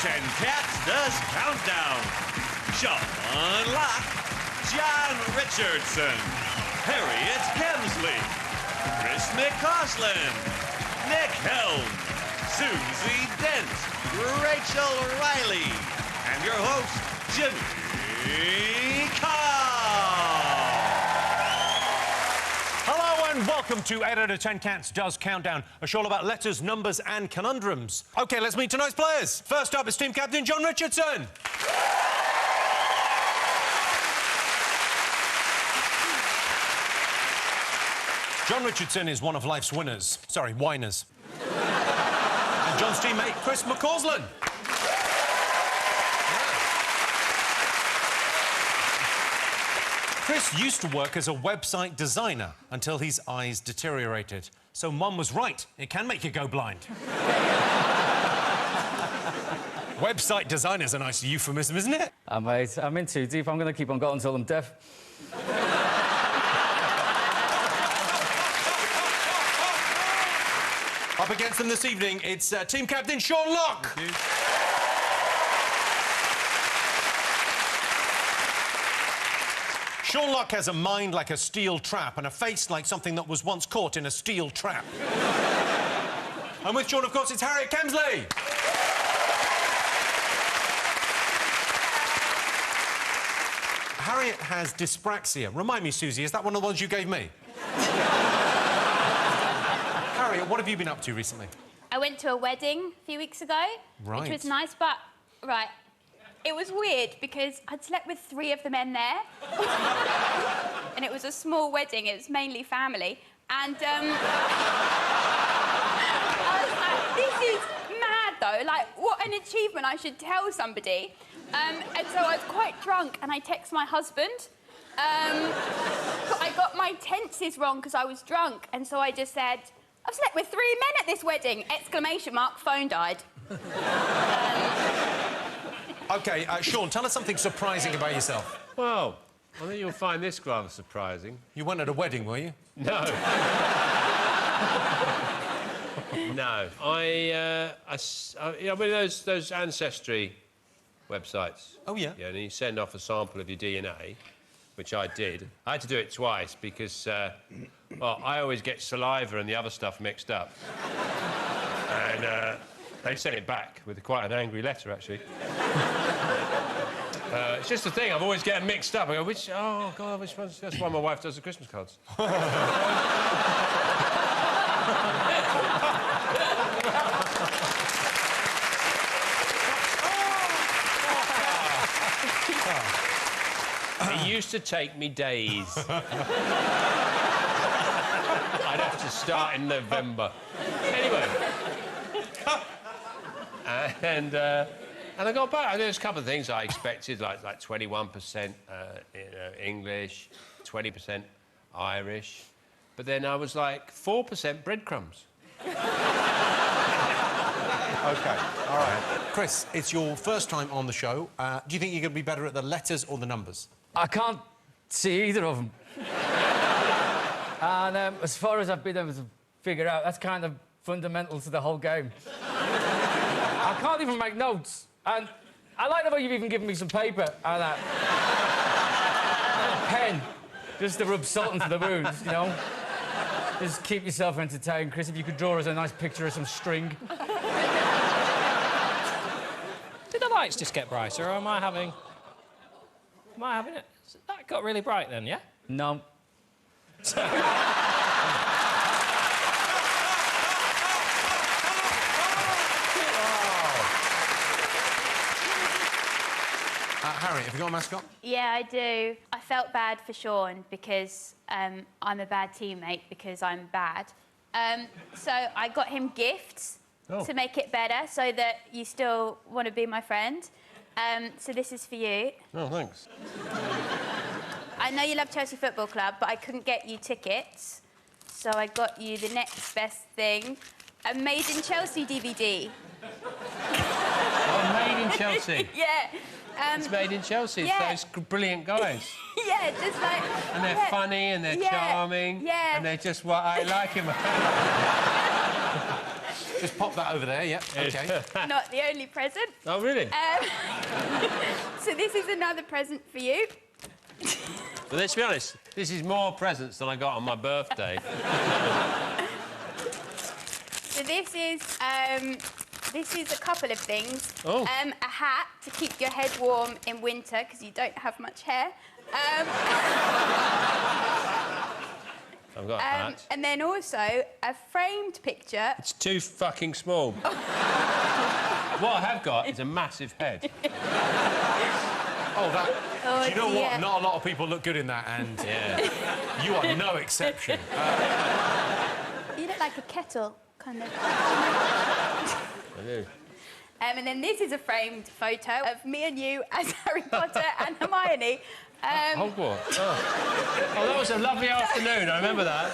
10 Cats does Countdown. Sean Locke, John Richardson, Harriet Kemsley, Chris McCausland, Nick Helm, Susie Dent, Rachel Riley, and your host, Jimmy Carr. Hello and welcome to 8 out of 10 Cats Does Countdown, a show all about letters, numbers and conundrums. OK, let's meet tonight's players. First up is team captain John Richardson. John Richardson is one of life's winners. Sorry, whiners. And John's teammate, Chris McCausland. Chris used to work as a website designer until his eyes deteriorated. So Mum was right. It can make you go blind. Website designer's a nice euphemism, isn't it? Mate, I'm in too deep. I'm going to keep on going until I'm deaf. Up against them this evening, it's team captain Sean Locke. Sean Locke has a mind like a steel trap and a face like something that was once caught in a steel trap. And with Sean, of course, it's Harriet Kemsley. Harriet has dyspraxia. Remind me, Susie, is that one of the ones you gave me? Harriet, what have you been up to recently? I went to a wedding a few weeks ago, Right. which was nice, but, it was weird because I'd slept with 3 of the men there. And it was a small wedding, it was mainly family. And, I was like, this is mad, though. Like, what an achievement, I should tell somebody. And so I was quite drunk, and I text my husband. But I got my tenses wrong because I was drunk, and so I just said, I've slept with 3 men at this wedding! Exclamation mark, phone died. OK, Sean, tell us something surprising about yourself. Well, I think you'll find this rather surprising. You weren't at a wedding, were you? No. No. I mean, those ancestry websites. Oh, yeah? Yeah, and you send off a sample of your DNA, which I did. I had to do it twice because, well, I always get saliva and the other stuff mixed up. And they sent it back with quite an angry letter, actually. It's just the thing, I've always get them mixed up. I go, oh, God, which one's... That's why my wife does the Christmas cards. It used to take me days. I'd have to start in November. Anyway. And I got back. There's a couple of things I expected, like 21% English, 20% Irish. But then I was like 4% breadcrumbs. OK, all right. Chris, it's your first time on the show. Do you think you're going to be better at the letters or the numbers? I can't see either of them. And as far as I've been able to figure out, that's kind of fundamental to the whole game. I can't even make notes. And I like the way you've even given me some paper and a pen, just to rub salt into the wounds, you know? Just keep yourself entertained. Chris, if you could draw us a nice picture of some string. Did the lights just get brighter, or am I having it? That got really bright then, yeah? No. Harriet, have you got a mascot? Yeah, I do. I felt bad for Sean because I'm a bad teammate because I'm bad. So I got him gifts to make it better so that you still want to be my friend. So this is for you. Oh, thanks. I know you love Chelsea Football Club, but I couldn't get you tickets. So I got you the next best thing, a Made in Chelsea DVD. Oh, Made in Chelsea? Yeah. It's Made in Chelsea. Yeah. It's those brilliant guys. Yeah, just like... And they're funny and they're charming. Yeah. And they're just what I like him. Just pop that over there, yeah, OK. Not the only present. Oh, really? So this is another present for you. But let's be honest, this is more presents than I got on my birthday. So this is a couple of things. Oh. A hat to keep your head warm in winter because you don't have much hair. I've got a hat. And then also a framed picture. It's too fucking small. What I have got is a massive head. Oh, that... Oh, Do you know dear. what? Not a lot of people look good in that, and you are no exception. You look like a kettle, kind of. I do. And then this is a framed photo of me and you as Harry Potter and Hermione. Hogwarts. Oh, that was a lovely afternoon. I remember that.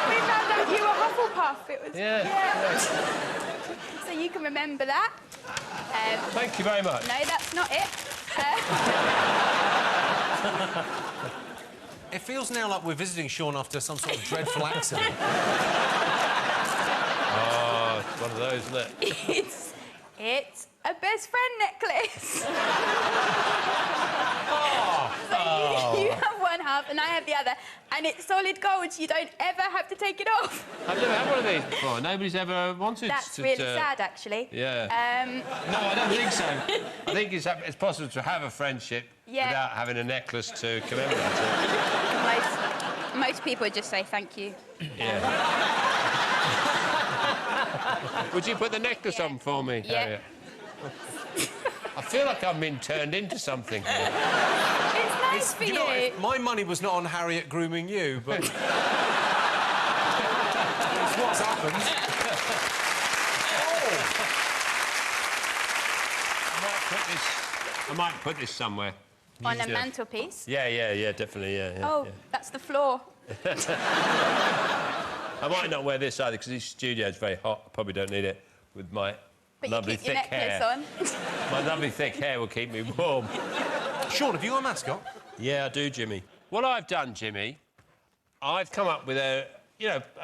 We found out you were Hufflepuff. It was... Yeah. So you can remember that. Thank you very much. No, that's not it. It feels now like we're visiting Sean after some sort of dreadful accident. Oh, it's one of those, isn't it? It's a best friend necklace. So you have one half and I have the other, and it's solid gold, so you don't ever have to take it off. I've never had one of these before. Nobody's ever wanted That's to... really sad, actually. Yeah. No, I don't think so. I think it's possible to have a friendship without having a necklace to commemorate it. Most people just say thank you. Yeah. Would you put the necklace on for me, Yeah. Harriet? I feel like I've been turned into something. It's nice for You know, if my money was not on Harriet grooming you, but... it's what's happened. I might put this somewhere. On a mantelpiece. Yeah, definitely, yeah. That's the floor. I might not wear this either because this studio's very hot. I probably don't need it with my lovely But you keep your thick necklace hair. on. My lovely thick hair will keep me warm. Sean, have you got a mascot? Yeah, I do, Jimmy. What I've done, Jimmy, I've come up with a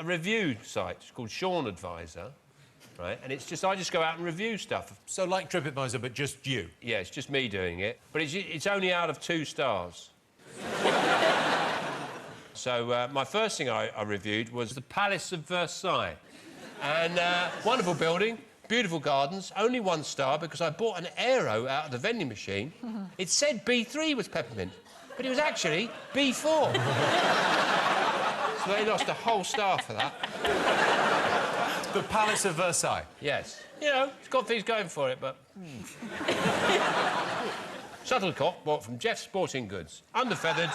review site. It's called Sean Advisor, right? And it's just I just go out and review stuff. So like TripAdvisor, but just you? Yeah, it's just me doing it. But it's only out of 2 stars. So my first thing I reviewed was the Palace of Versailles. And wonderful building, beautiful gardens, only 1 star because I bought an Aero out of the vending machine. It said B3 was peppermint, but it was actually B4. So they lost a whole star for that. The Palace of Versailles? Yes. You know, it's got things going for it, but... Shuttlecock bought from Jeff's Sporting Goods. Underfeathered,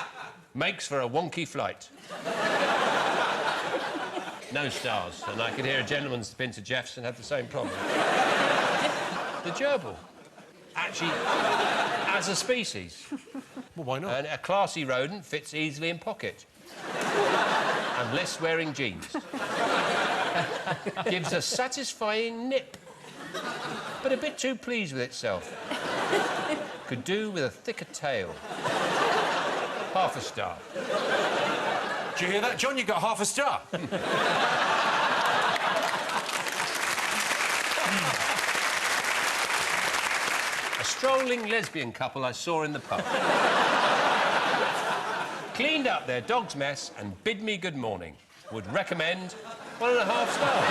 makes for a wonky flight. No stars, and I could hear a gentleman's been to Jeff's and had the same problem. The gerbil. Actually, as a species. Well, why not? And a classy rodent fits easily in pocket. Unless wearing jeans. Gives a satisfying nip. But a bit too pleased with itself. Could do with a thicker tail. Half a star. Do you hear that, John? You got half a star. A strolling lesbian couple I saw in the pub. Cleaned up their dog's mess and bid me good morning. Would recommend 1.5 stars.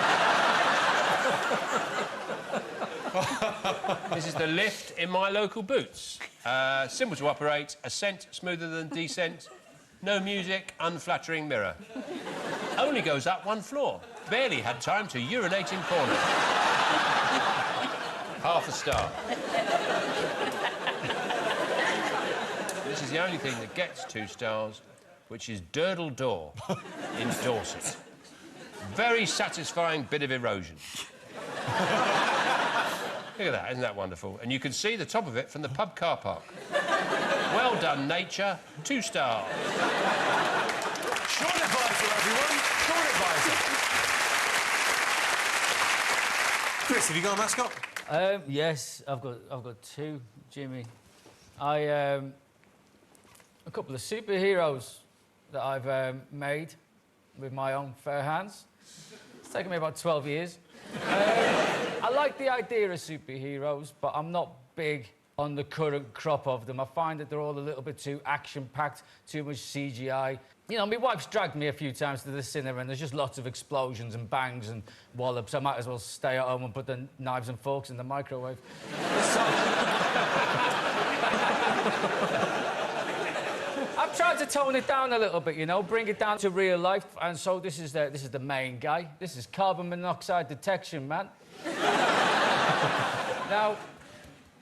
This is the lift in my local Boots. Simple to operate, ascent smoother than descent. No music, unflattering mirror. Only goes up 1 floor. Barely had time to urinate in corner. Half a star. This is the only thing that gets 2 stars, which is Durdle Door in Dorset. Very satisfying bit of erosion. Look at that, isn't that wonderful? And you can see the top of it from the pub car park. Well done, nature. 2 stars. Sean Advisor, everyone. Sean Advisor. Chris, have you got a mascot? Yes, I've got 2, Jimmy. A couple of superheroes that I've made with my own fair hands. It's taken me about 12 years. I like the idea of superheroes, but I'm not big on the current crop of them. I find that they're all a little bit too action-packed, too much CGI. You know, my wife's dragged me a few times to the cinema and there's just lots of explosions and bangs and wallops. I might as well stay at home and put the knives and forks in the microwave. I've tried to tone it down a little bit, you know, bring it down to real life. And so this is the main guy. This is carbon monoxide detection, man. Now,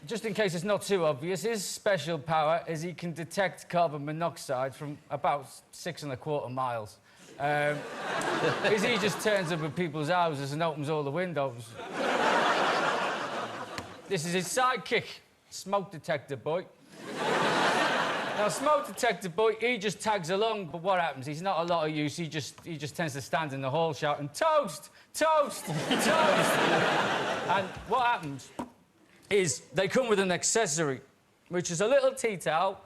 just in case it's not too obvious, his special power is he can detect carbon monoxide from about 6¼ miles. He just turns up at people's houses and opens all the windows. This is his sidekick, Smoke Detector Boy. Now, Smoke Detector Boy, he just tags along, but what happens? He's not a lot of use. He just tends to stand in the hall shouting, "Toast! Toast! Toast!" And what happens is they come with an accessory, which is a little tea towel.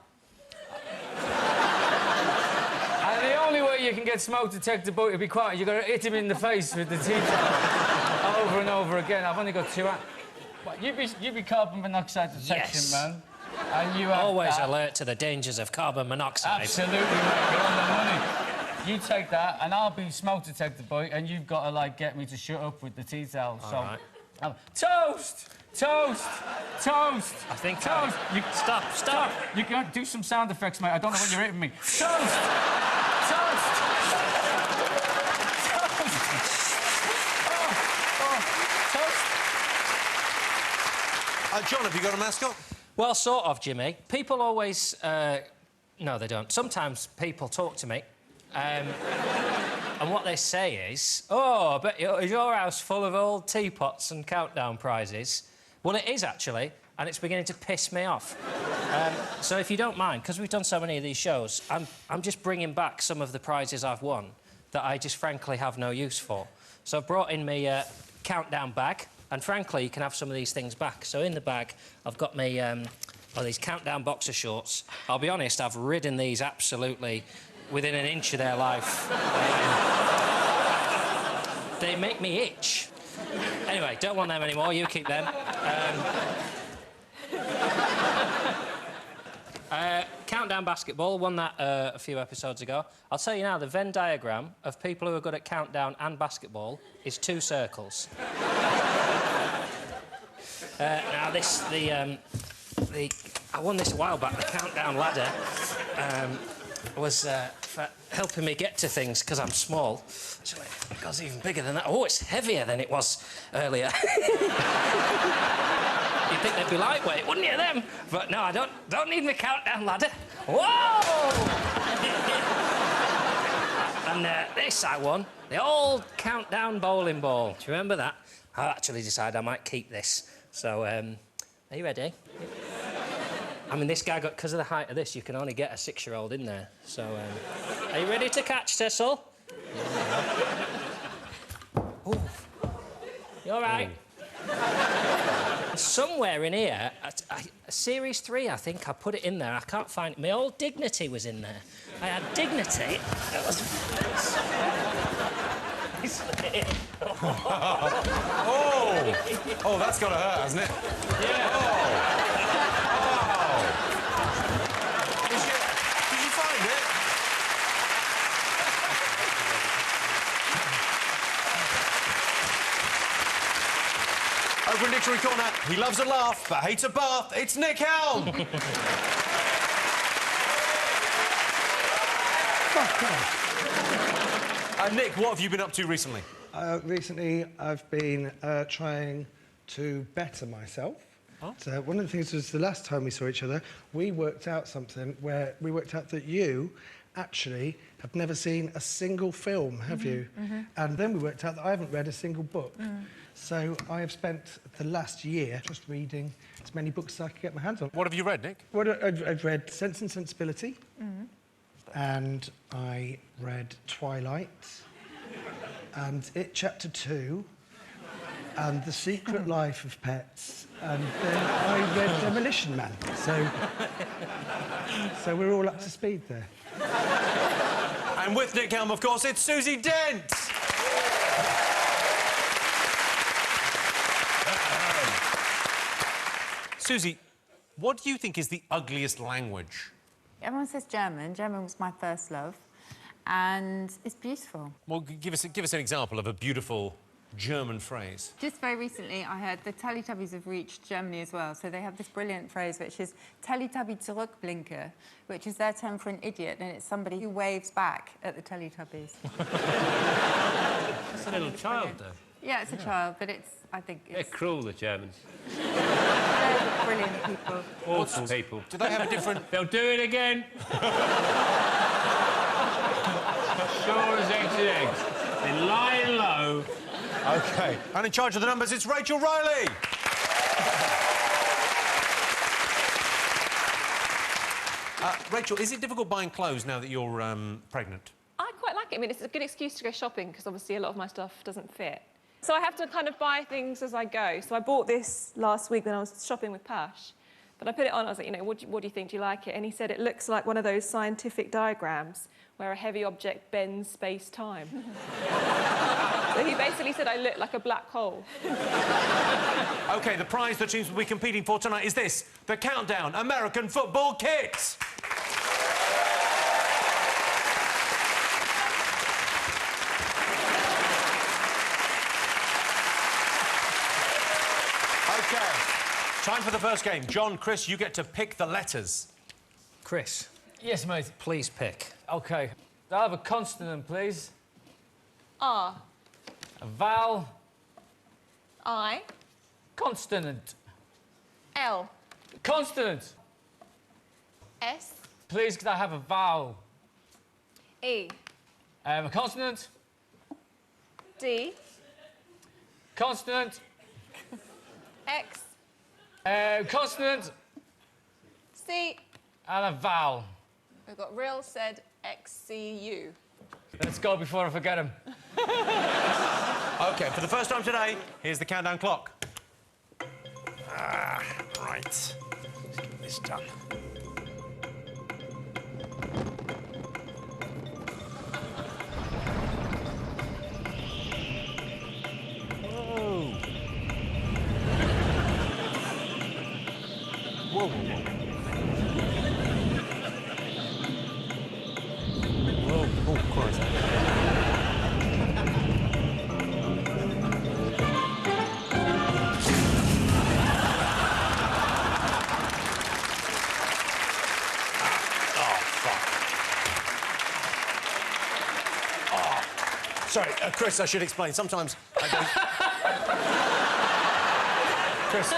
And the only way you can get Smoke Detector Boy to be quiet, you've got to hit him in the face with the tea towel over and over again. I've only got 2 hands. What, you be carbon monoxide detection, Yes. man. And you have Always that. alert to the dangers of carbon monoxide. Absolutely, mate. You're on the money. You take that, and I'll be Smoke Detector Boy, and you've got to, like, get me to shut up with the tea towel. All right. Toast! Toast! Toast! I think Toast! Stop! You can do some sound effects, mate. I don't know when you're hitting me. Toast! Toast! Toast! John, have you got a mascot? Well, sort of, Jimmy. People always... No, they don't. Sometimes people talk to me, and what they say is, "Oh, I bet is your house full of old teapots and countdown prizes?" Well, it is, actually, and it's beginning to piss me off. So if you don't mind, because we've done so many of these shows, I'm just bringing back some of the prizes I've won that I just frankly have no use for. So I've brought in my countdown bag, and frankly, you can have some of these things back. So in the bag, I've got my these countdown boxer shorts. I'll be honest, I've ridden these absolutely within an inch of their life. They make me itch. Anyway, don't want them anymore. You keep them. Countdown basketball, won that a few episodes ago. I'll tell you now, the Venn diagram of people who are good at countdown and basketball is 2 circles. Now, I won this a while back. The countdown ladder was for helping me get to things because I'm small. Actually, it goes even bigger than that. Oh, it's heavier than it was earlier. You'd think they'd be lightweight, wouldn't you, them? But no, I don't need my countdown ladder. Whoa! And this I won, the old countdown bowling ball. Do you remember that? I actually decided I might keep this. So, are you ready? I mean, this guy got... Because of the height of this, you can only get a 6-year-old in there. So, are you ready to catch, Cecil? Oh. You all right? Somewhere in here, Series 3, I think, I put it in there. I can't find it. My old Dignity was in there. I had Dignity. Oh, that's got to hurt, hasn't it? Yeah. Did you find it? Over in Dictionary Corner, he loves a laugh but hates a bath. It's Nick Helm. Nick, what have you been up to recently? Recently, I've been trying to better myself. Oh. So one of the things was the last time we saw each other, we worked out something where we worked out that you actually have never seen a single film, have you? Mm-hmm. And then we worked out that I haven't read a single book. Mm. So I have spent the last year just reading as many books as I could get my hands on. What have you read, Nick? Well, I've read Sense and Sensibility, and I read Twilight, and It Chapter 2, and The Secret Life of Pets, and then I read Demolition Man. So we're all up to speed there. And with Nick Helm, of course, it's Susie Dent. Susie, what do you think is the ugliest language? Everyone says German. German was my first love, and it's beautiful. Well, give us an example of a beautiful German phrase. Just very recently, I heard the Teletubbies have reached Germany as well, so they have this brilliant phrase which is Teletubby Zurückblinker, which is their term for an idiot, and it's somebody who waves back at the Teletubbies. That's a little child, though. Yeah, it's a child, but I think They're it's... cruel, the Germans. They're brilliant people. Awful people. Do they have a different... They'll do it again. Sure as eggs. They're lying low. OK. And in charge of the numbers, it's Rachel Riley. Rachel, is it difficult buying clothes now that you're pregnant? I quite like it. I mean, it's a good excuse to go shopping because obviously a lot of my stuff doesn't fit. So I have to kind of buy things as I go. So I bought this last week when I was shopping with Pash. But I put it on, I was like, you know, what do you think? Do you like it? And he said it looks like one of those scientific diagrams where a heavy object bends space-time. So he basically said I look like a black hole. OK, the prize the teams will be competing for tonight is this, the Countdown American Football Kit. Time for the first game. John, Chris, you get to pick the letters. Chris, Yes, mate. please pick. OK. Do I have a consonant, please? R. A vowel. I. Consonant. L. Consonant. S. Please, could I have a vowel? E. A consonant. D. Consonant. X. Consonant. C. And a vowel. We've got real, said, X, C, U. Let's go before I forget him. OK, for the first time today, here's the countdown clock. Right. Let's get this done. Whoa, whoa, whoa. Whoa, oh, Christ. Sorry, Chris, I should explain. Sometimes I don't... Chris,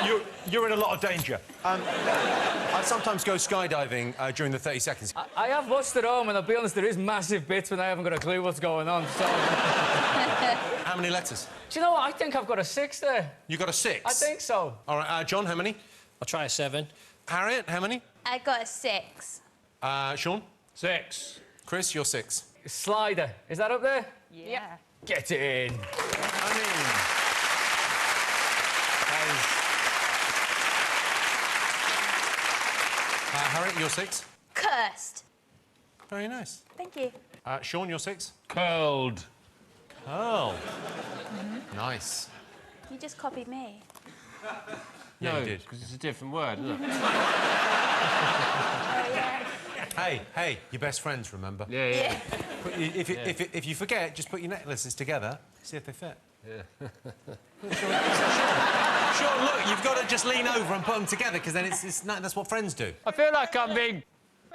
you're in a lot of danger. I sometimes go skydiving during the 30 seconds. I have watched at home, and I'll be honest, there is massive bits when I haven't got a clue what's going on, so... How many letters? Do you know what? I think I've got a 6 there. You got a 6? I think so. All right, John, how many? I'll try a 7. Harriet, how many? I got a 6. Sean? 6. Chris, you're 6. Slider. Is that up there? Yeah. Get in. I mean... Harriet, you're 6. Cursed. Very nice. Thank you. Sean, you're 6. Curled. Curl. Nice. You just copied me. Yeah, No, you did. because it's a different word, isn't it? Oh, yeah. Hey, you're best friends, remember? Yeah. If you forget, just put your necklaces together, see if they fit. Yeah. Sure, look, you've got to just lean over and put them together, because then that's what friends do. I feel like I'm being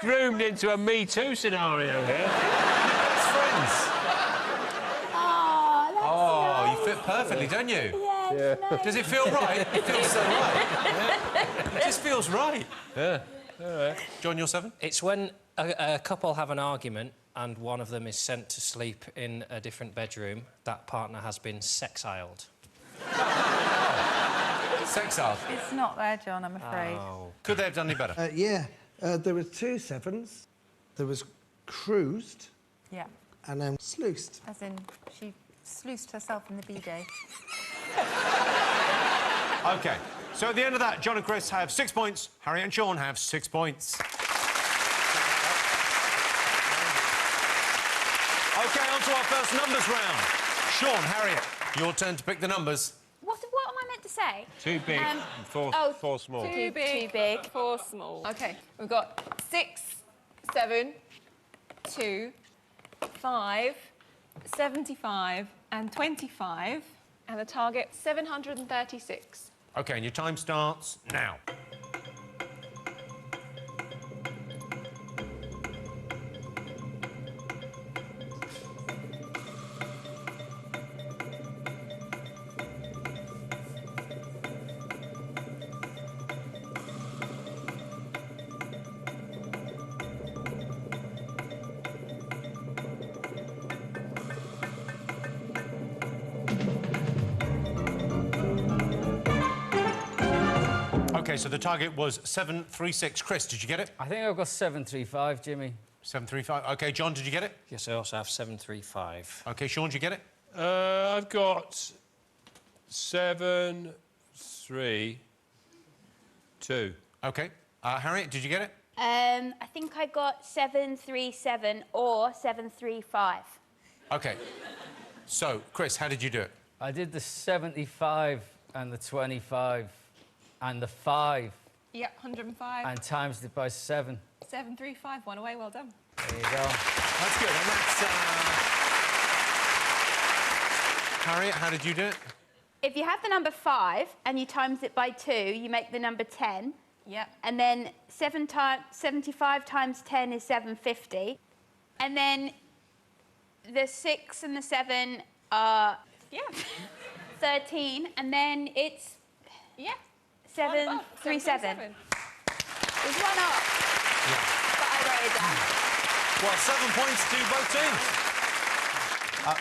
groomed into a Me Too scenario here. Best friends. Oh, that's Oh, nice. you fit perfectly, don't you? Yeah. Nice. Does it feel right? It feels so right. It just feels right. Yeah. All right. John, you're 7? It's when a couple have an argument and one of them is sent to sleep in a different bedroom, that partner has been sexiled. Sexiled. It's not there, John, I'm afraid. Oh. Could they have done any better? There were 2 7s. There was cruised Yeah. and then sluiced. As in, she sluiced herself in the bidet. OK, so at the end of that, John and Chris have 6 points. Harriet and Sean have 6 points. OK, on to our first numbers round. Sean, Harriet, your turn to pick the numbers. What am I meant to say? Too big and four small. Too big. 4 small. OK, we've got 6, 7, 2, 5, 75 and 25. And the target, 736. OK, and your time starts now. OK, so the target was 736. Chris, did you get it? I think I've got 735, Jimmy. 735. OK, John, did you get it? Yes, I also have 735. OK, Sean, did you get it? I've got 7, 3, 2. OK. Harriet, did you get it? I think I got 737 or 735. OK. So, Chris, how did you do it? I did the 75 and the 25 and the 5 Yep, 105. and times it by 7. 735, 1 away, well done. There you go. That's good. And that's... Harriet, how did you do it? If you have the number 5 and you times it by 2, you make the number 10. Yep. And then 75 times 10 is 750. And then the 6 and the 7 are 13. And then it's 737. There's one up. Yeah. But I wrote it down. Well, 7 points to both teams.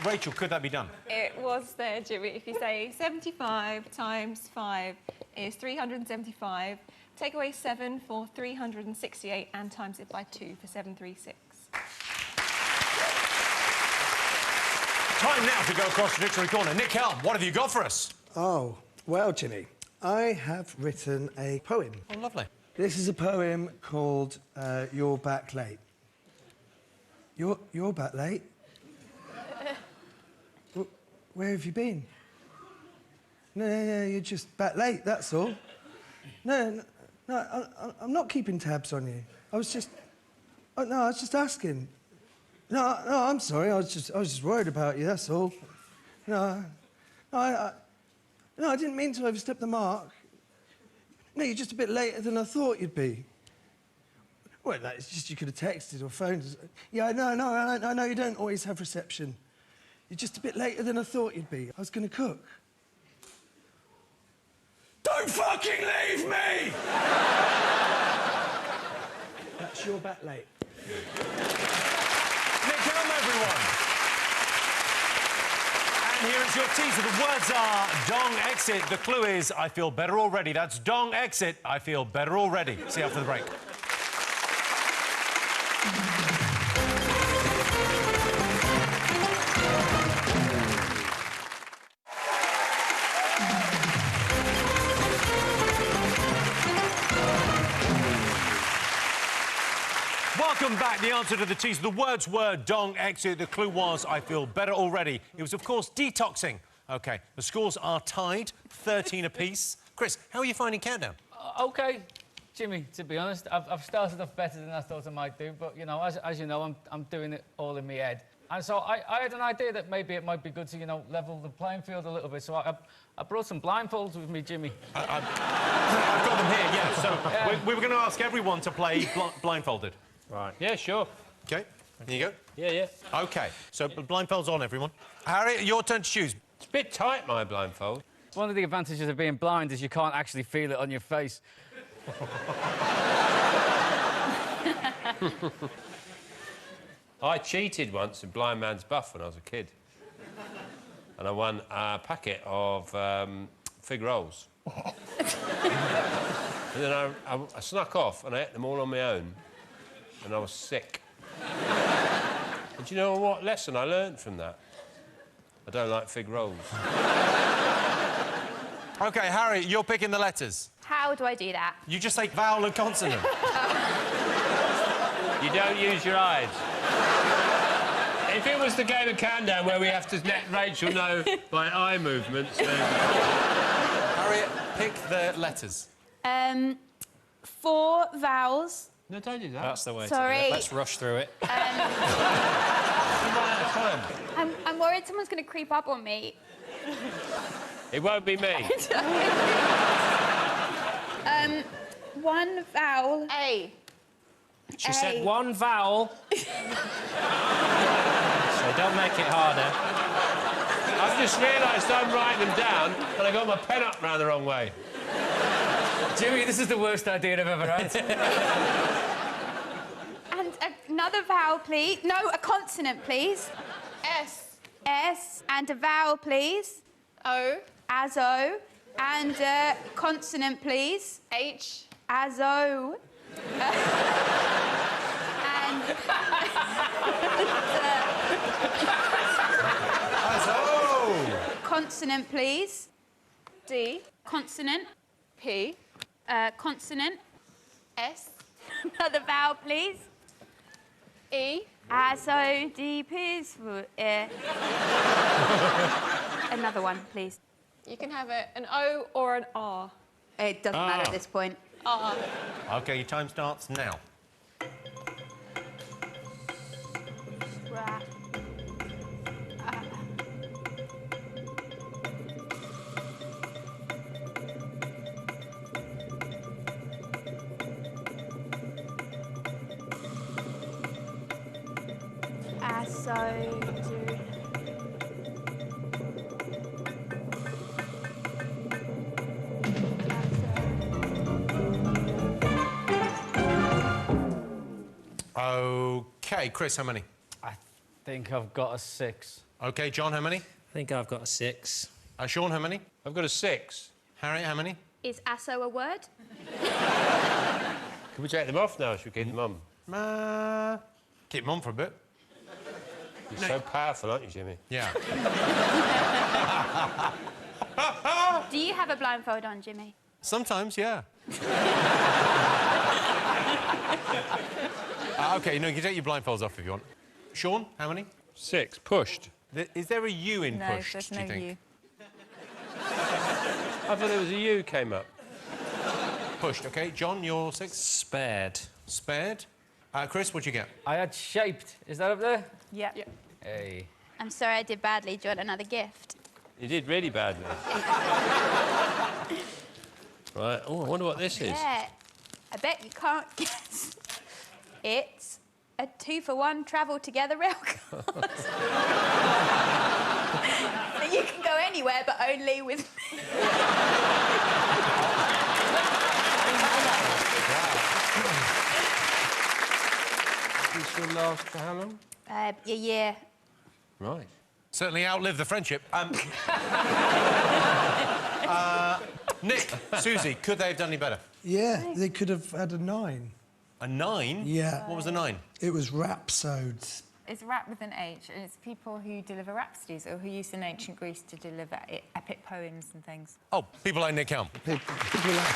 Rachel, could that be done? It was there, Jimmy. If you say 75 times 5 is 375, take away 7 for 368 and times it by 2 for 736. Time now to go across the dictionary corner. Nick Helm, what have you got for us? Oh, well, Jimmy, I have written a poem. Oh, lovely. This is a poem called You're Back Late. You're back late? Where have you been? No, you're just back late, that's all. No, I'm not keeping tabs on you. I was just asking. No, I'm sorry. I was just worried about you. That's all. No, I didn't mean to overstep the mark. No, you're just a bit later than I thought you'd be. Well, it's just you could have texted or phoned. Yeah, I know you don't always have reception. You're just a bit later than I thought you'd be. I was going to cook. Don't fucking leave me! That's Your Back Late. Nick Helm, everyone. And here is your teaser. The words are dong exit. The clue is I feel better already. That's dong exit. I feel better already. See you after the break. Welcome back. The answer to the teaser. The words were dong exit. The clue was I feel better already. It was, of course, detoxing. OK, the scores are tied, 13 apiece. Chris, how are you finding Countdown? OK, Jimmy, to be honest, I've started off better than I thought I might do, but, you know, as you know, I'm doing it all in my head. And so I had an idea that maybe it might be good to, you know, level the playing field a little bit. So I brought some blindfolds with me, Jimmy. I've got them here, yeah. So we were going to ask everyone to play blindfolded. Right. Yeah, sure. OK, here you go. Yeah. OK, so blindfolds on, everyone. Harry, your turn to choose. It's a bit tight, my blindfold. One of the advantages of being blind is you can't actually feel it on your face. I cheated once in Blind Man's Buff when I was a kid. And I won a packet of fig rolls. And then I snuck off and I ate them all on my own. And I was sick. And do you know what lesson I learned from that? I don't like fig rolls. OK, Harry, you're picking the letters. How do I do that? You just say vowel and consonant. You don't use your eyes. if it was the game of countdown where we have to let Rachel know by eye movements, then... Harriet, pick the letters. 4 vowels. No, don't do that. That's the way to Sorry. do it. Let's rush through it. I'm worried someone's going to creep up on me. It won't be me. 1 vowel. A. She said 1 vowel. So don't make it harder. I've just realised I'm writing them down and I got my pen up round the wrong way. Jimmy, this is the worst idea I've ever had. And another vowel, please. No, a consonant, please. S. S. And a vowel, please. O. Azo. And a consonant, please. H. Azo. And... Consonant, please. D. Consonant. P. Consonant. S. Another vowel, please. E. Azo, D, P's. Another one, please. You can have an O or an R. It doesn't matter at this point. R. OK, your time starts now. OK, Chris, how many? I think I've got a 6. OK, John, how many? I think I've got a 6. Sean, how many? I've got a 6. Harriet, how many? Is asso a word? Can we take them off now? Should we keep them on? Keep them on for a bit. You're so powerful, aren't you, Jimmy? Yeah. Do you have a blindfold on, Jimmy? Sometimes, yeah. OK, no, you can take your blindfolds off if you want. Sean, how many? 6. Pushed. Is there a U in No, pushed, there's do no you think? U. I thought there was a U came up. Pushed, OK. John, you're 6? Spared. Spared. Chris, what'd you get? I had shaped. Is that up there? Yeah. Hey. I'm sorry I did badly. Do you want another gift? You did really badly. Right. Oh, I wonder what this is. Yeah. I bet you can't guess. It's a 2-for-1 travel together rail card. So you can go anywhere, but only with me. This will last for how long? A year. Right. Certainly outlived the friendship. Nick, Susie, could they have done any better? Yeah, they could have had a 9. A 9? Yeah. What was a 9? It was rhapsodes. It's rap with an H, and it's people who deliver rhapsodies or who used in ancient Greece to deliver epic poems and things. Oh, people like Nick Helm. People like...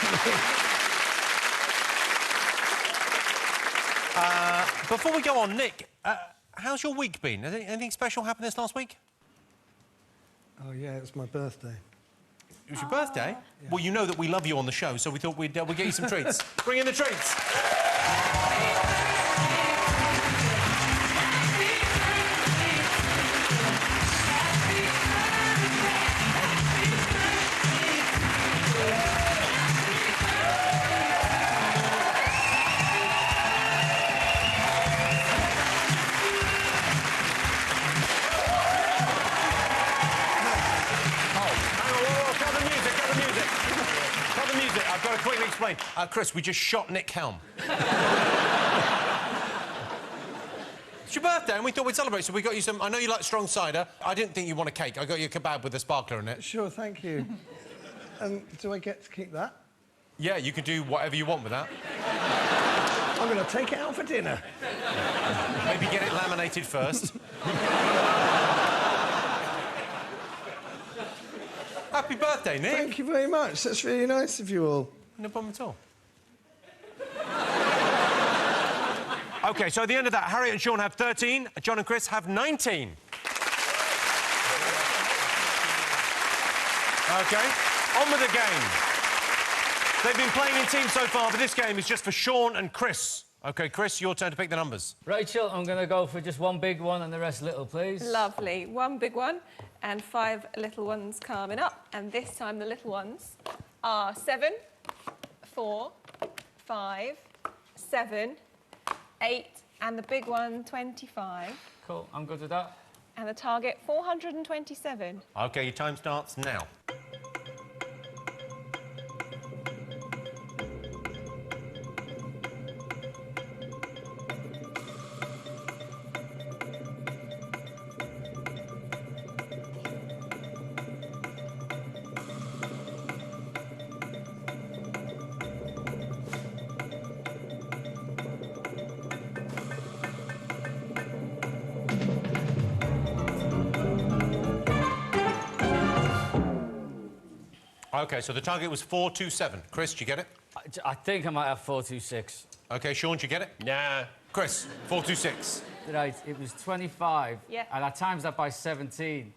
Before we go on, Nick, how's your week been? Anything special happened this last week? Oh, yeah, it was my birthday. It was your birthday? Yeah. Well, you know that we love you on the show, so we thought we'd get you some treats. Bring in the treats. I've got to quickly explain. Chris, we just shot Nick Helm. It's your birthday and we thought we'd celebrate, so we got you some... I know you like strong cider. I didn't think you want a cake. I got you a kebab with a sparkler in it. Sure, thank you. Do I get to keep that? Yeah, you can do whatever you want with that. I'm going to take it out for dinner. Maybe get it laminated first. Happy birthday, Nick. Thank you very much. That's really nice of you all. No problem at all. OK, so at the end of that, Harriet and Sean have 13, John and Chris have 19. OK, on with the game. They've been playing in teams so far, but this game is just for Sean and Chris. OK, Chris, your turn to pick the numbers. Rachel, I'm going to go for just one big one and the rest little, please. Lovely. One big one and 5 little ones coming up. And this time the little ones are 7, 4, 5, 7, 8, and the big one, 25. Cool, I'm good with that. And the target, 427. OK, your time starts now. OK, so the target was 427. Chris, do you get it? I think I might have 426. OK, Sean, do you get it? Nah. Chris, 426. Right, it was 25. Yeah. And I times that by 17.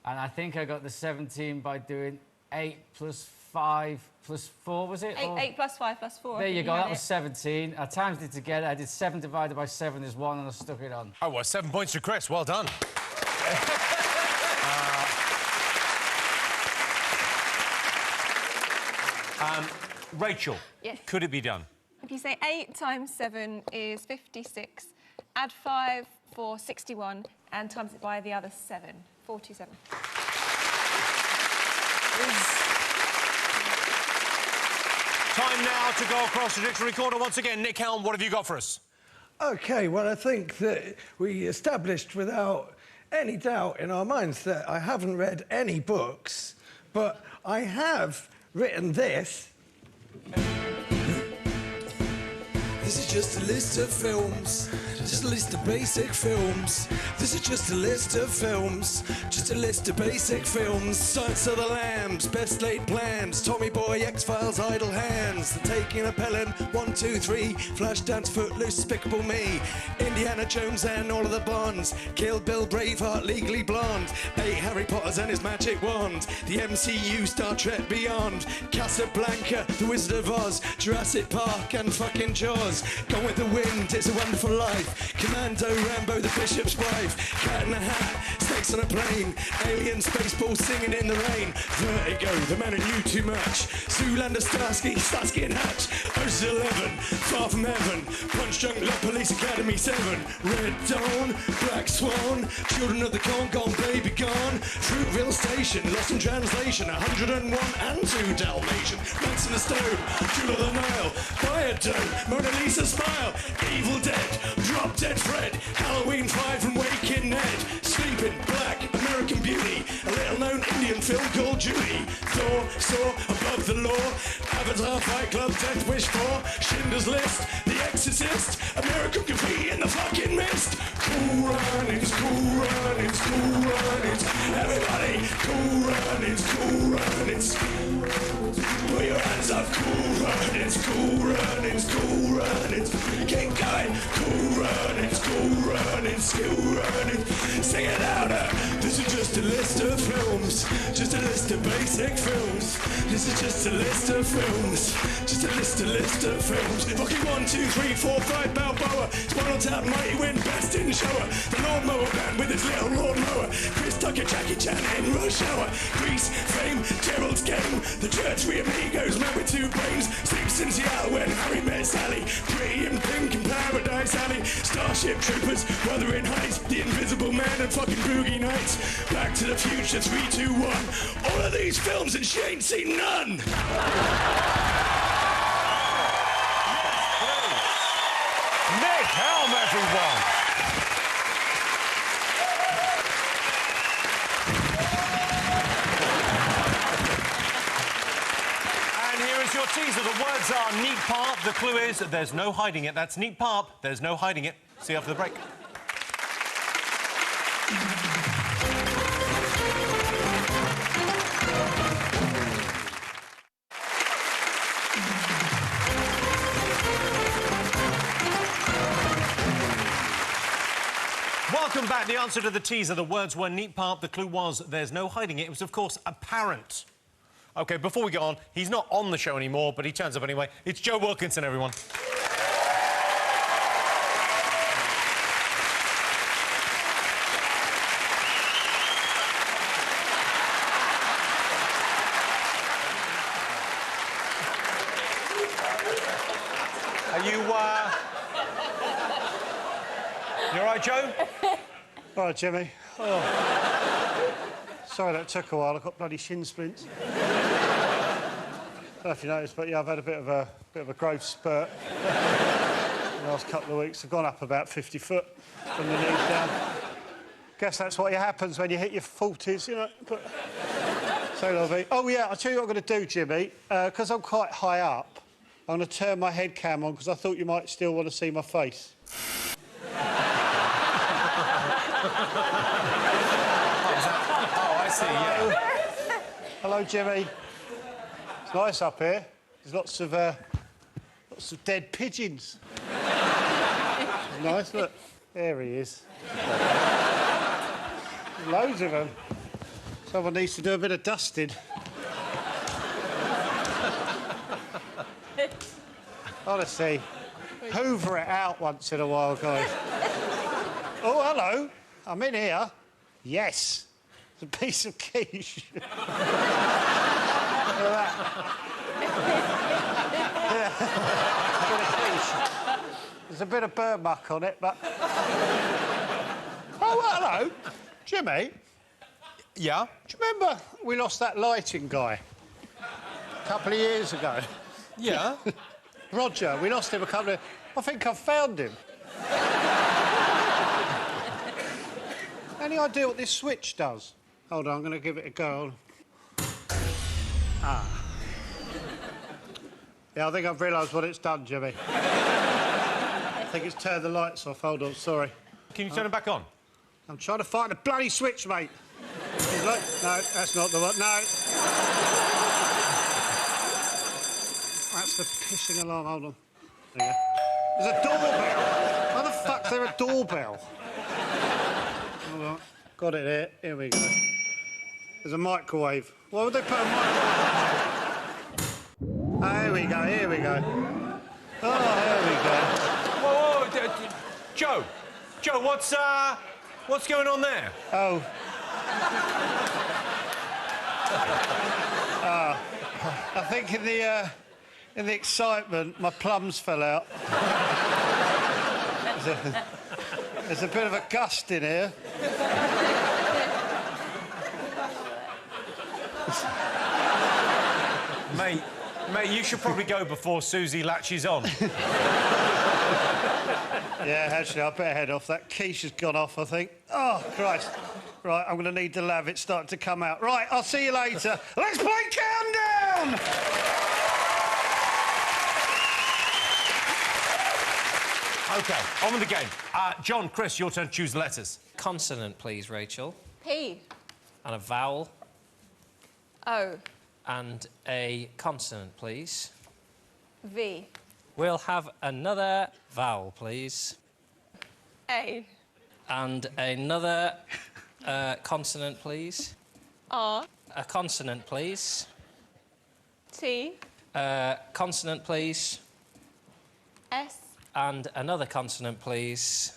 And I think I got the 17 by doing 8 plus 5 plus 4, was it? 8 plus 5 plus 4. There you go, that was 17. I times it together. I did 7 divided by 7 is 1, and I stuck it on. Oh, well, 7 points to Chris. Well done. Rachel, Yes. could it be done? If you say 8 times 7 is 56, add 5 for 61, and times it by the other 7, 427. Time now to go across the dictionary corner once again. Nick Helm, what have you got for us? OK, well, I think that we established without any doubt in our minds that I haven't read any books, but I have written this. This is just a list of films, just a list of basic films. This is just a list of films, just a list of basic films. Silence of the Lambs, Best Laid Plans, Tommy Boy, X-Files, Idle Hands, The Taking of Pelham, 1, 2, 3, Flashdance, Footloose, Despicable Me, Indiana Jones and all of the Bonds, Kill Bill, Braveheart, Legally Blonde, 8 Harry Potters and his magic wand, the MCU, Star Trek Beyond, Casablanca, The Wizard of Oz, Jurassic Park and fucking Jaws. Gone with the Wind, It's a Wonderful Life, Commando, Rambo, The Bishop's Wife, Cat in the Hat, Snakes on a Plane, Alien, Spaceballs, Singing in the Rain, Vertigo, The Man Who Knew Too Much, Zoolander, Starsky and Hutch, Ocean's 11, Far From Heaven, Punch Drunk Love Police Academy 7, Red Dawn, Black Swan, Children of the Corn, Gone Baby Gone, Fruitville Station, Lost in Translation, 101 and 2 Dalmatian, Max in the Stone, Jewel of the Nile, Biodome, Mona Lisa Smile, Evil Dead, Drop Dead Fred, Halloween 5 from Waking Ned, Sleeping Black, American Beauty, a little known Indian film called Judy, Thor, Saw, Above the Law, Avatar, Fight Club, Death Wish 4, Schindler's List, The Exorcist, American Graffiti in the fucking mist. Cool Runnings, Cool Runnings, Cool Runnings, everybody, Cool Runnings, Cool Runnings. Put your hands up, Cool Runnings, Cool Runnings, Cool Runnings. Keep going, Cool Runnings, Cool Runnings, Cool Runnings. Sing it louder. This is just a list of films, just a list of basic films. This is just a list of films, just a list of films. Rocky 1, 2, 3, 4, 5, Balboa. Spinal Tap, Mighty Wind, Best in Shower. The Lawnmower Band with his little lawnmower. Chris Tucker, Jackie Chan in Rush Hour. Grease, Fame, Gerald's Game. The Church, Three Amigos, Man with Two Brains. Sleeps in Seattle when Harry met Sally. Pretty in Pink in Paradise Alley. Starship Troopers, Wuthering Heights. The Invisible Man and fucking Boogie Nights. Back to the Future, 3, 2, 1. All of these films and she ain't seen none. Nick Helm, everyone! And here is your teaser. The words are neat part. The clue is there's no hiding it. That's neat part. There's no hiding it. See you after the break. Welcome back. The answer to the teaser, the words were neat part. The clue was there's no hiding it. It was, of course, apparent. OK, before we go on, he's not on the show anymore, but he turns up anyway. It's Joe Wilkinson, everyone. Are you, You all right, Joe? All right, Jimmy. Oh. Sorry that took a while. I got bloody shin splints. I don't know if you noticed, but yeah, I've had a bit of a growth spurt the last couple of weeks. I've gone up about 50 foot from the knees down. Guess that's what happens when you hit your 40s, you know. But... So lovely. Oh yeah, I'll tell you what I'm going to do, Jimmy. Because I'm quite high up, I'm going to turn my head cam on because I thought you might still want to see my face. Oh, I see, yeah. Hello, Jimmy. It's nice up here. There's lots of dead pigeons. Nice, look. There he is. Loads of them. Someone needs to do a bit of dusting. Honestly, hoover it out once in a while, guys. Oh, hello. I'm in here. Yes. It's a piece of quiche. Look at that. Yeah. A bit of quiche. There's a bit of burn muck on it, but... Oh, hello. Jimmy? Yeah? Do you remember we lost that lighting guy a couple of years ago? Yeah. Roger, we lost him a couple of... I think I've found him. Any idea what this switch does? Hold on, I'm going to give it a go. Ah. Yeah, I think I've realised what it's done, Jimmy. I think it's turned the lights off. Hold on, sorry. Can you turn them back on? I'm trying to find a bloody switch, mate. Look, no, that's not the one. No. That's the pissing alarm. Hold on. There you go. There's a doorbell. Why the fuck's there a doorbell? Hold on. Got it here. Here we go. There's a microwave. Why would they put a microwave? Here we go. Here we go. Oh, here we go. Whoa, Joe. Joe, what's going on there? Oh. I think in the excitement, my plums fell out. There's a bit of a gust in here. Mate, you should probably go before Susie latches on. Yeah, actually, I better head off. That quiche has gone off, I think. Oh, Christ. Right, I'm going to need the lav. It's starting to come out. Right, I'll see you later. Let's play Countdown! OK, on with the game. John, Chris, your turn to choose the letters. Consonant, please, Rachel. P. And a vowel. O. And a consonant, please. V. We'll have another vowel, please. A. And another consonant, please. R. A consonant, please. T. Consonant, please. S. And another consonant, please.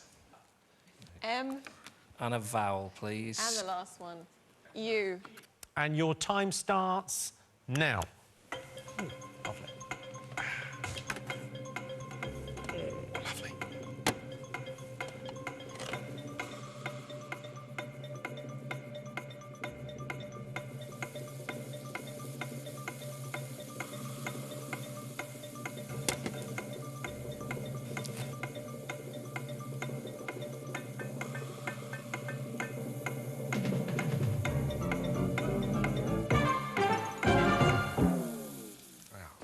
M. And a vowel, please. And the last one. U. And your time starts now. Ooh, lovely. Lovely.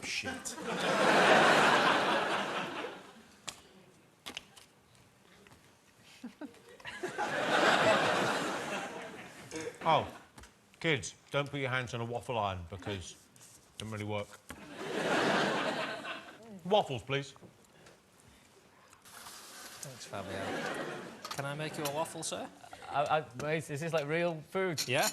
Shit. Oh, kids, don't put your hands on a waffle iron because it doesn't really work. Waffles, please. Thanks, Fabio. Can I make you a waffle, sir? Mate, is this like real food? Yeah.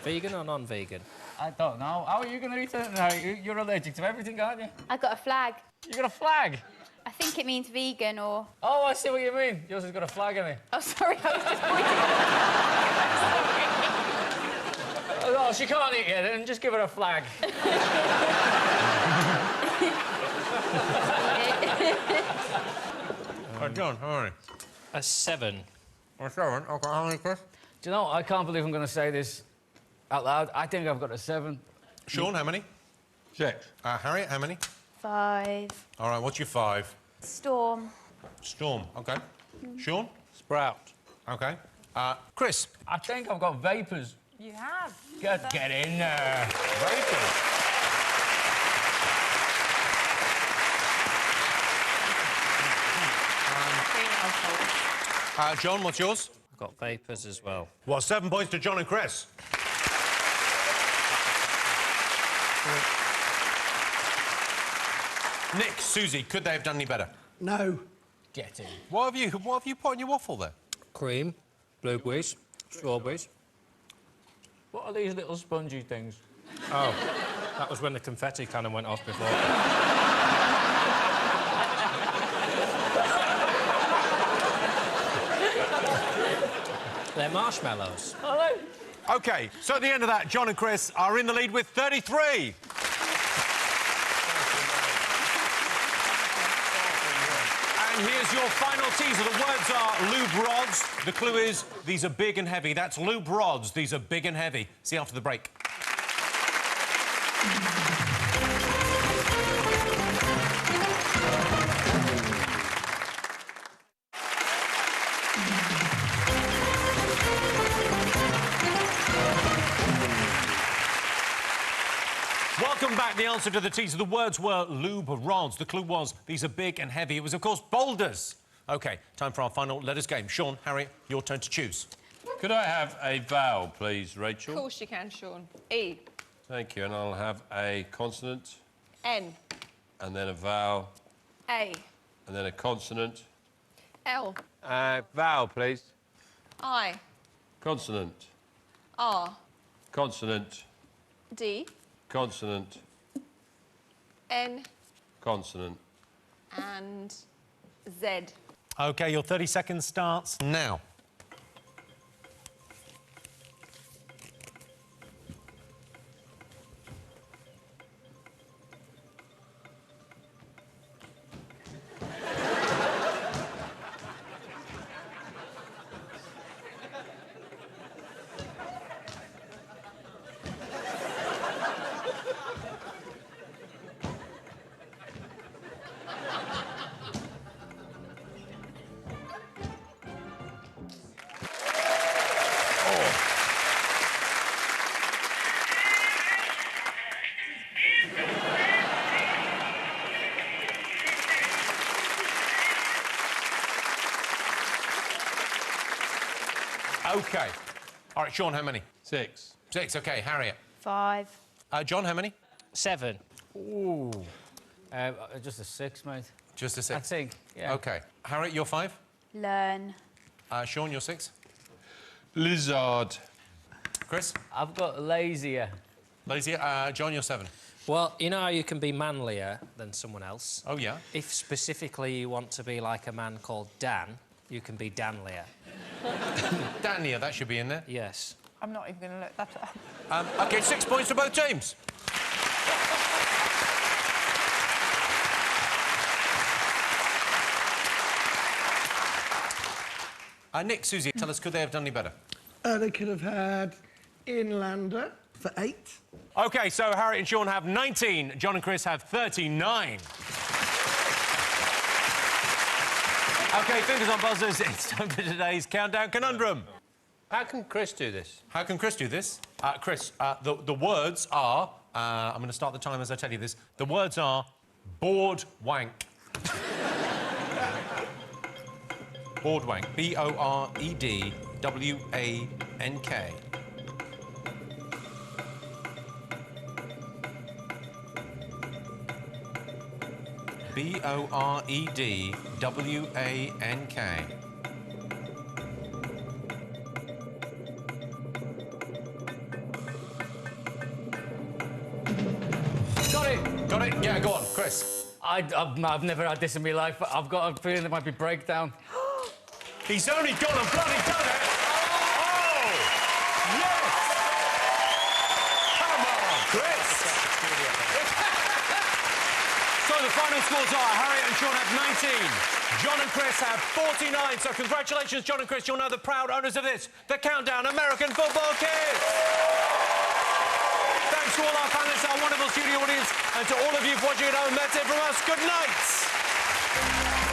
Vegan or non-vegan? I don't know. How are you going to eat it now? You're allergic to everything, aren't you? I got a flag. You got a flag? I think it means vegan or... Oh, I see what you mean. Yours has got a flag in it. Oh, sorry, I was just pointing. Oh, she can't eat it, then just give her a flag. John, how are you? A 7. A 7? OK, how many, Chris? Do you know, I can't believe I'm going to say this out loud. I think I've got a 7. Sean, how many? 6. Harriet, how many? 5. All right, what's your 5? Storm. Storm, OK. Sean? Sprout. OK. Chris? I think I've got vapours. You have. Get in there. Vapors. John, what's yours? I've got vapours as well. Well, 7 points to John and Chris. Nick, Susie, could they have done any better? No. Get in. What have you put in your waffle there? Cream, blueberries, strawberries. What are these little spongy things? Oh, that was when the confetti cannon went off before. They're marshmallows. Hello. OK, so at the end of that, John and Chris are in the lead with 33. And here's your final teaser. The words are lube rods. The clue is these are big and heavy. That's lube rods. These are big and heavy. See you after the break. Welcome back. The answer to the teaser. The words were lube rods. The clue was these are big and heavy. It was, of course, boulders. OK, time for our final letters game. Sean, Harriet, your turn to choose. Could I have a vowel, please, Rachel? Of course you can, Sean. E. Thank you. And I'll have a consonant, N. and then a vowel, A. and then a consonant. L. Vowel, please. I. Consonant. R. Consonant. D. Consonant. N. Consonant. And Z. OK, your 30 seconds starts now. OK. All right, Sean, how many? 6. 6, OK. Harriet? 5. John, how many? 7. Ooh. Just a 6, mate. Just a 6? I think, yeah. OK. Harriet, you're 5? Learn. Sean, you're 6? Lizard. Chris? I've got lazier. Lazy. John, you're 7. Well, you know how you can be manlier than someone else? Oh, yeah? If specifically you want to be like a man called Dan, you can be Danlier. Dania, that should be in there. Yes. I'm not even going to look that up. OK, 6 points for both teams. Nick, Susie, tell us, could they have done any better? They could have had Inlander for 8. OK, so Harriet and Sean have 19. John and Chris have 39. OK, fingers on buzzers. It's time for today's Countdown Conundrum. How can Chris do this? How can Chris do this? Chris, the words are... I'm going to start the time as I tell you this. The words are board wank. Board wank. B-O-R-E-D-W-A-N-K. B-O-R-E-D-W-A-N-K. Got it! Got it? Yeah, go on, Chris. I've never had this in my life, but I've got a feeling there might be breakdown. He's only gone and bloody done it! Oh! Yes! Come on, Chris! So the final scores are Harriet and Sean have 19. John and Chris have 49. So congratulations, John and Chris. You're now the proud owners of this, the Countdown American Football Kids. Thanks to all our panellists, our wonderful studio audience, and to all of you watching at home. That's it from us. Good night.